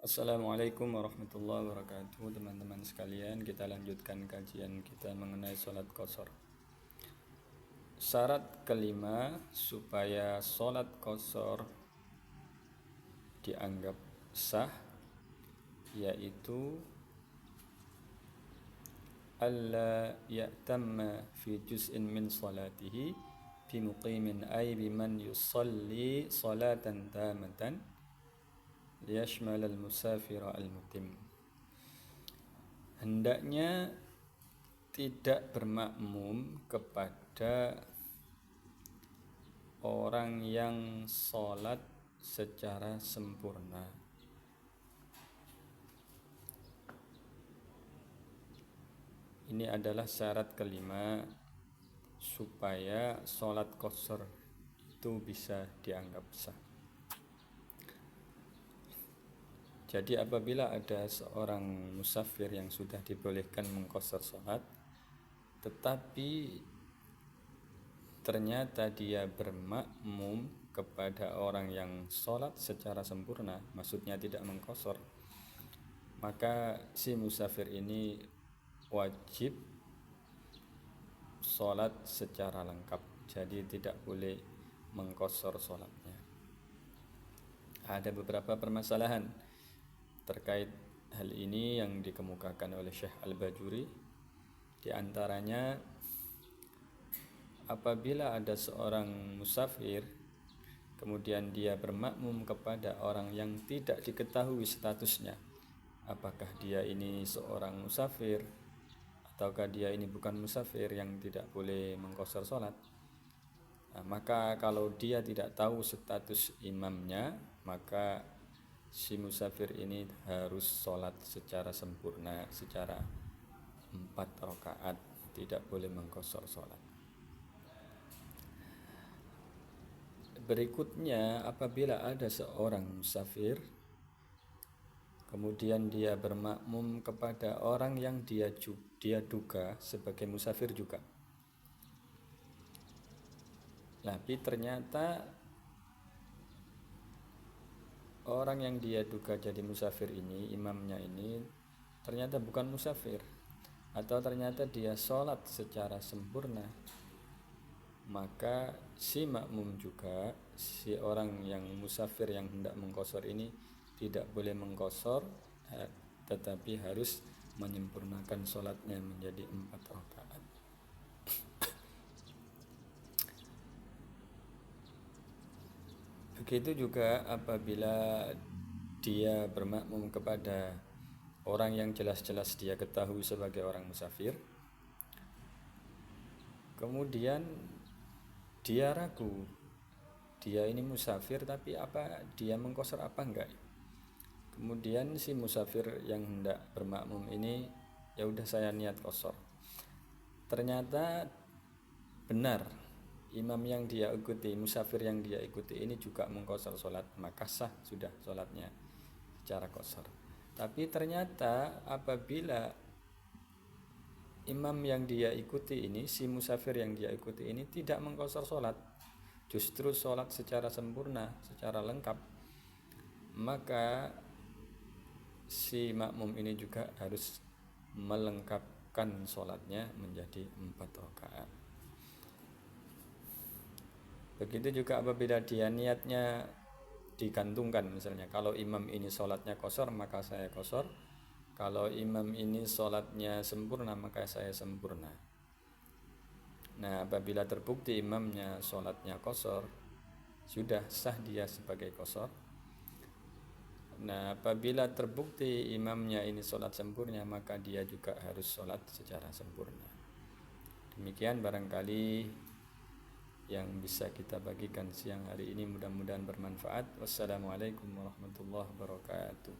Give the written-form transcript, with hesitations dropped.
Assalamualaikum warahmatullahi wabarakatuh. Teman-teman sekalian, kita lanjutkan kajian kita mengenai sholat qasar. Syarat kelima supaya sholat qasar dianggap sah, yaitu alla ya'tamma fi juz'in min salatihi bimuqimin ay biman yusalli salatan tamatan liyashmal al-musafir al-mutim. Hendaknya tidak bermakmum kepada orang yang sholat secara sempurna. Ini adalah syarat kelima supaya sholat qasar itu bisa dianggap sah. Jadi apabila ada seorang musafir yang sudah dibolehkan mengqasar sholat, tetapi ternyata dia bermakmum kepada orang yang sholat secara sempurna, maksudnya tidak mengqasar, maka si musafir ini wajib sholat secara lengkap, jadi tidak boleh mengqasar sholatnya. Ada beberapa permasalahan terkait hal ini yang dikemukakan oleh Syekh Al-Bajuri. Di antaranya, apabila ada seorang musafir kemudian dia bermakmum kepada orang yang tidak diketahui statusnya, apakah dia ini seorang musafir ataukah dia ini bukan musafir yang tidak boleh mengqasar sholat, maka kalau dia tidak tahu status imamnya, maka si musafir ini harus sholat secara sempurna, secara 4 rakaat, tidak boleh mengqasar sholat. Berikutnya, apabila ada seorang musafir kemudian dia bermakmum kepada orang yang dia duga sebagai musafir juga, tapi ternyata orang yang dia duga jadi musafir ini, imamnya ini ternyata bukan musafir, atau ternyata dia sholat secara sempurna, maka si makmum juga, si orang yang musafir yang hendak mengqasar ini tidak boleh mengqasar, tetapi harus menyempurnakan sholatnya menjadi 4 rakaat. Begitu juga apabila dia bermakmum kepada orang yang jelas-jelas dia ketahui sebagai orang musafir, kemudian dia ragu, dia ini musafir tapi apa dia mengqasar apa enggak. Kemudian si musafir yang hendak bermakmum ini, ya udah saya niat qasar. Ternyata benar imam yang dia ikuti, musafir yang dia ikuti ini juga mengqasar sholat, maka sah sudah sholatnya secara qasar. Tapi ternyata apabila imam yang dia ikuti ini, si musafir yang dia ikuti ini tidak mengqasar sholat, justru sholat secara sempurna, secara lengkap, maka si makmum ini juga harus melengkapkan sholatnya menjadi 4 rakaat. Begitu juga apabila dia niatnya digantungkan, misalnya kalau imam ini sholatnya qasar maka saya qasar, kalau imam ini sholatnya sempurna maka saya sempurna. Nah, apabila terbukti imamnya sholatnya qasar, sudah sah dia sebagai qasar. Nah, apabila terbukti imamnya ini sholat sempurna, maka dia juga harus sholat secara sempurna. Demikian barangkali yang bisa kita bagikan siang hari ini, mudah-mudahan bermanfaat. Wassalamualaikum warahmatullahi wabarakatuh.